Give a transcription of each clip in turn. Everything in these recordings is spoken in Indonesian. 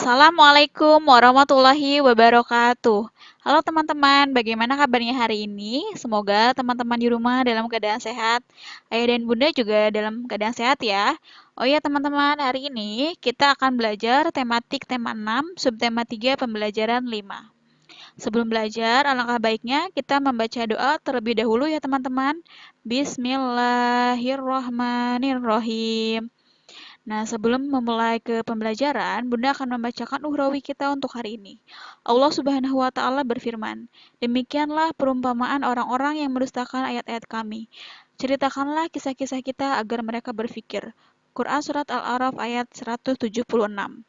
Assalamualaikum warahmatullahi wabarakatuh. Halo teman-teman, bagaimana kabarnya hari ini? Semoga teman-teman di rumah dalam keadaan sehat. Ayah dan bunda juga dalam keadaan sehat ya. Oh ya teman-teman, hari ini kita akan belajar tematik tema 6, subtema 3, pembelajaran 5. Sebelum belajar, alangkah baiknya kita membaca doa terlebih dahulu ya teman-teman. Bismillahirrahmanirrahim. Nah, sebelum memulai ke pembelajaran, Bunda akan membacakan uhrawi kita untuk hari ini. Allah Subhanahu wa Ta'ala berfirman, "Demikianlah perumpamaan orang-orang yang mendustakan ayat-ayat Kami. Ceritakanlah kisah-kisah kita agar mereka berfikir." Quran Surat Al-A'raf ayat 176.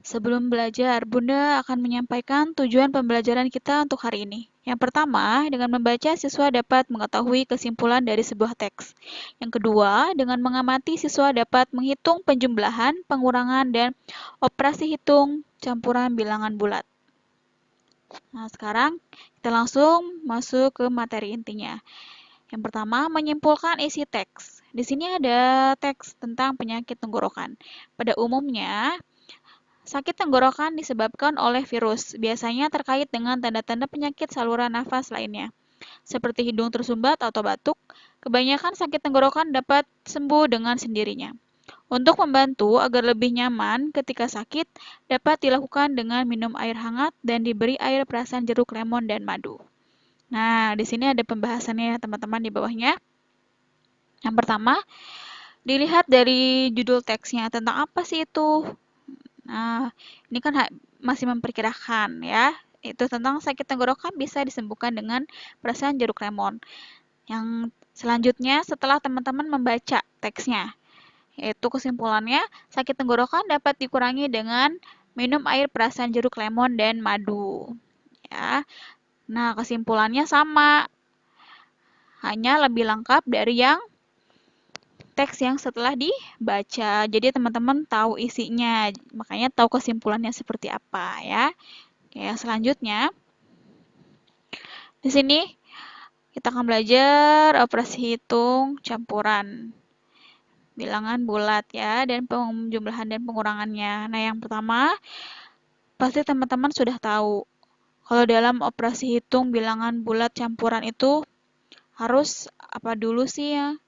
Sebelum belajar, Bunda akan menyampaikan tujuan pembelajaran kita untuk hari ini. Yang pertama, dengan membaca siswa dapat mengetahui kesimpulan dari sebuah teks. Yang kedua, dengan mengamati siswa dapat menghitung penjumlahan, pengurangan, dan operasi hitung campuran bilangan bulat. Nah, sekarang kita langsung masuk ke materi intinya. Yang pertama, menyimpulkan isi teks. Di sini ada teks tentang penyakit tenggorokan. Pada umumnya, sakit tenggorokan disebabkan oleh virus, biasanya terkait dengan tanda-tanda penyakit saluran nafas lainnya, seperti hidung tersumbat atau batuk. Kebanyakan sakit tenggorokan dapat sembuh dengan sendirinya. Untuk membantu agar lebih nyaman ketika sakit, dapat dilakukan dengan minum air hangat dan diberi air perasan jeruk lemon dan madu. Nah, di sini ada pembahasannya teman-teman di bawahnya. Yang pertama, dilihat dari judul teksnya, tentang apa sih itu? Nah, ini kan masih memperkirakan ya. Itu tentang sakit tenggorokan bisa disembuhkan dengan perasan jeruk lemon. Yang selanjutnya setelah teman-teman membaca teksnya, yaitu kesimpulannya, sakit tenggorokan dapat dikurangi dengan minum air perasan jeruk lemon dan madu. Ya. Nah, kesimpulannya sama, hanya lebih lengkap dari yang teks yang setelah dibaca. Jadi teman-teman tahu isinya, makanya tahu kesimpulannya seperti apa ya. Oke, selanjutnya di sini kita akan belajar operasi hitung campuran bilangan bulat ya, dan penjumlahan dan pengurangannya. Nah, yang pertama pasti teman-teman sudah tahu kalau dalam operasi hitung bilangan bulat campuran itu harus apa dulu sih ya?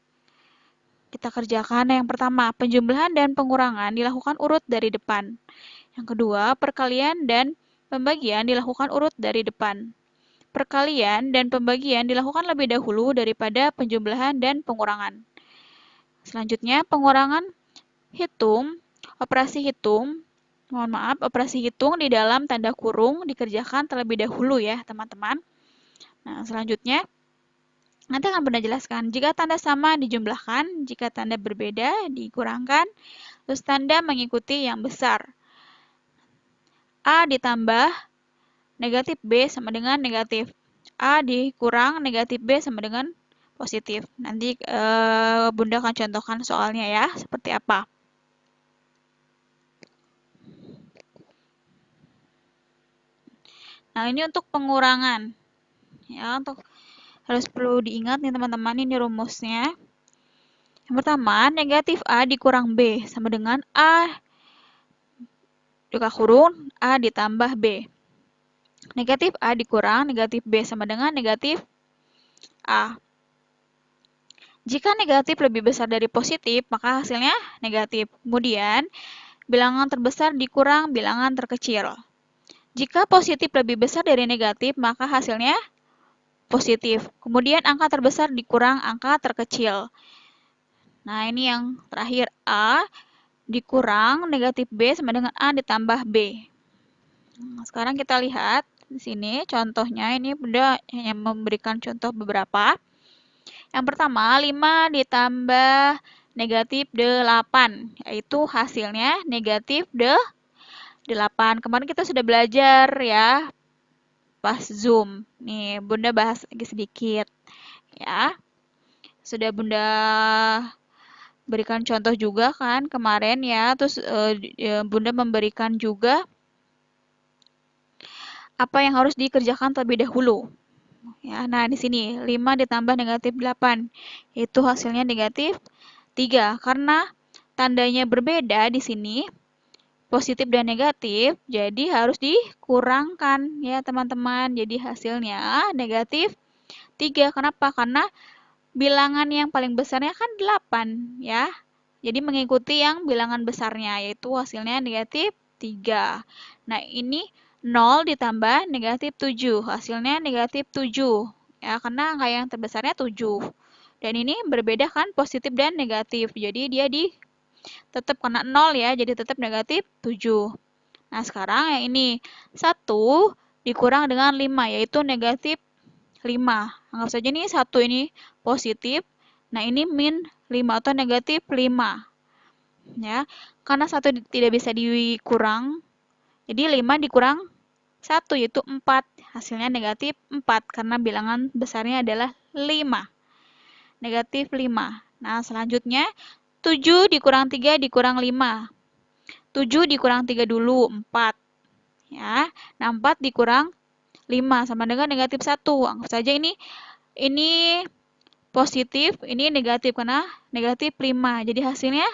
Kita kerjakan. Yang pertama, penjumlahan dan pengurangan dilakukan urut dari depan. Yang kedua, perkalian dan pembagian dilakukan urut dari depan. Perkalian dan pembagian dilakukan lebih dahulu daripada penjumlahan dan pengurangan. Selanjutnya, pengurangan hitung, operasi hitung, operasi hitung di dalam tanda kurung dikerjakan terlebih dahulu ya, teman-teman. Nah, selanjutnya, nanti akan Bunda jelaskan, jika tanda sama dijumlahkan, jika tanda berbeda dikurangkan, terus tanda mengikuti yang besar. A ditambah negatif B sama dengan negatif. A dikurang negatif B sama dengan positif. Nanti Bunda akan contohkan soalnya ya, seperti apa. Nah, ini untuk pengurangan. Ya, untuk harus perlu diingat nih teman-teman, ini rumusnya. Yang pertama, negatif A dikurang B sama dengan A buka kurung A ditambah B. Negatif A dikurang negatif B sama dengan negatif A. Jika negatif lebih besar dari positif, maka hasilnya negatif. Kemudian, bilangan terbesar dikurang bilangan terkecil. Jika positif lebih besar dari negatif, maka hasilnya positif. Kemudian angka terbesar dikurang angka terkecil. Nah, ini yang terakhir, A dikurang negatif B sama dengan A ditambah B. Nah, sekarang kita lihat di sini contohnya, ini Bunda hanya memberikan contoh beberapa. Yang pertama, 5 ditambah negatif 8, yaitu hasilnya negatif 8. Kemarin kita sudah belajar ya, pas Zoom. Nih, Bunda bahas lagi sedikit ya. Sudah Bunda berikan contoh juga kan kemarin ya. Terus Bunda memberikan juga apa yang harus dikerjakan terlebih dahulu. Ya, nah di sini 5 ditambah negatif 8, itu hasilnya negatif 3. Karena tandanya berbeda di sini, positif dan negatif, jadi harus dikurangkan ya teman-teman. Jadi hasilnya negatif 3. Kenapa? Karena bilangan yang paling besarnya kan 8 ya. Jadi mengikuti yang bilangan besarnya, yaitu hasilnya negatif 3. Nah, ini 0 ditambah negatif 7, hasilnya negatif 7. Ya, karena angka yang terbesarnya 7. Dan ini berbeda kan, positif dan negatif. Jadi dia tetap kena 0 ya, jadi tetap negatif 7. Nah, sekarang yang ini 1 dikurang dengan 5, yaitu negatif 5. Anggap saja nih 1 ini positif. Nah, ini min 5 atau negatif 5. Ya, karena 1 tidak bisa dikurang, jadi 5 dikurang 1 yaitu 4. Hasilnya negatif 4 karena bilangan besarnya adalah 5. Negatif 5. Nah, selanjutnya 7 dikurang 3 dikurang 5. 7 dikurang 3 dulu, 4. Ya. Nah, 4 dikurang 5 sama dengan negatif 1. Anggap saja ini positif, ini negatif karena negatif 5. Jadi hasilnya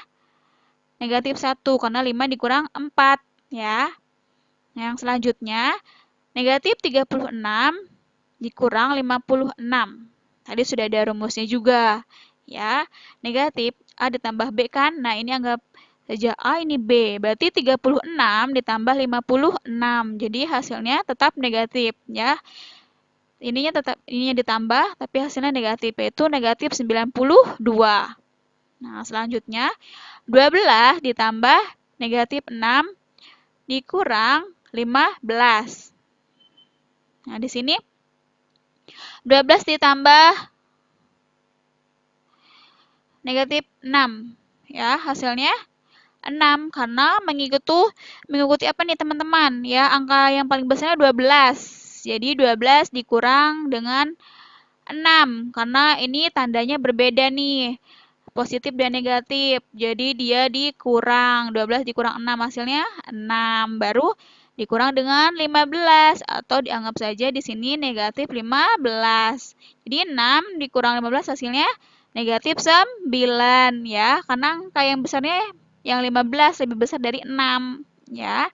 negatif 1 karena 5 dikurang 4. Ya. Nah, yang selanjutnya negatif 36 dikurang 56. Tadi sudah ada rumusnya juga. Ya, negatif A ditambah B kan. Nah, ini anggap saja A ini B. Berarti 36 ditambah 56. Jadi hasilnya tetap negatif ya. Ininya ditambah tapi hasilnya negatif, yaitu negatif 92. Nah, selanjutnya 12 ditambah negatif 6 dikurang 15. Nah, di sini 12 ditambah negatif 6. Ya, hasilnya 6 karena mengikuti apa nih teman-teman? Ya, angka yang paling besarnya 12. Jadi 12 dikurang dengan 6 karena ini tandanya berbeda nih. Positif dan negatif. Jadi dia dikurang. 12 dikurang 6 hasilnya 6. Baru dikurang dengan 15 atau dianggap saja di sini negatif 15. Jadi 6 dikurang 15 hasilnya negatif 9 ya. Karena angka yang besarnya yang 15 lebih besar dari 6 ya.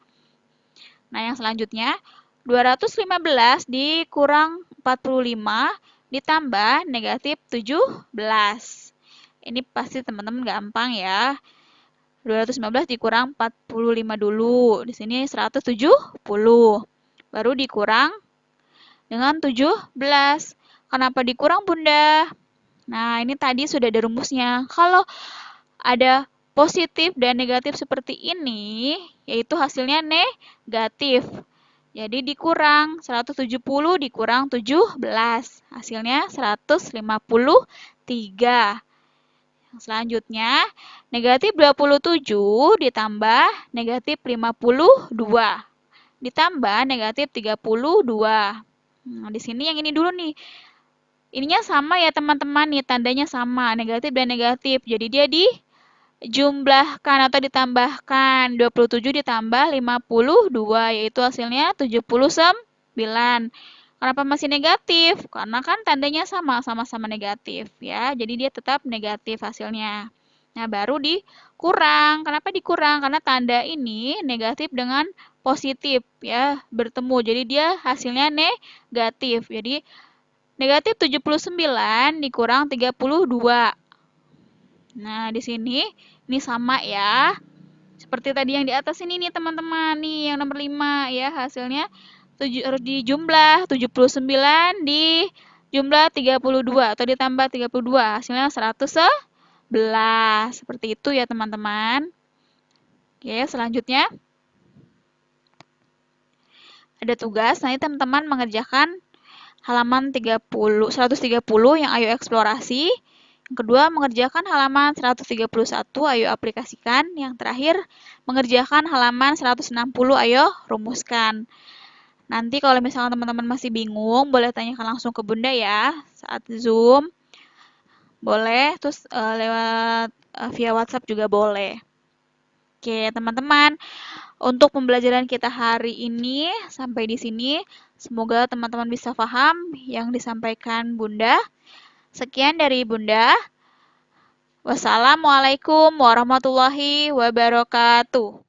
Nah, yang selanjutnya 215 dikurang 45 ditambah negatif 17. Ini pasti teman-teman gampang ya. 215 dikurang 45 dulu. Di sini 170. Baru dikurang dengan 17. Kenapa dikurang, Bunda? Nah, ini tadi sudah ada rumusnya. Kalau ada positif dan negatif seperti ini, yaitu hasilnya negatif. Jadi dikurang 170 dikurang 17. Hasilnya 153. Selanjutnya, negatif 27 ditambah negatif 52. Ditambah negatif 32. Nah, di sini yang ini dulu nih. Ininya sama ya teman-teman nih, tandanya sama, negatif dan negatif. Jadi dia dijumlahkan atau ditambahkan. 27 ditambah 52, yaitu hasilnya 79. Kenapa masih negatif? Karena kan tandanya sama-sama negatif ya. Jadi dia tetap negatif hasilnya. Nah, baru dikurang. Kenapa dikurang? Karena tanda ini negatif dengan positif ya, bertemu. Jadi dia hasilnya negatif. Jadi negatif 79 dikurang 32. Nah, di sini ini sama ya. Seperti tadi yang di atas ini nih teman-teman. Nih yang nomor 5 ya, hasilnya harus dijumlah 79 di jumlah 32 atau ditambah 32 hasilnya 111. Seperti itu ya teman-teman. Oke, selanjutnya ada tugas. Nanti teman-teman mengerjakan halaman 130 yang ayo eksplorasi. Yang kedua, mengerjakan halaman 131, ayo aplikasikan. Yang terakhir, mengerjakan halaman 160, ayo rumuskan. Nanti kalau misalnya teman-teman masih bingung, boleh tanyakan langsung ke Bunda ya, saat Zoom. Boleh, terus lewat via WhatsApp juga boleh. Oke, teman-teman, untuk pembelajaran kita hari ini sampai di sini, semoga teman-teman bisa paham yang disampaikan Bunda. Sekian dari Bunda. Wassalamualaikum warahmatullahi wabarakatuh.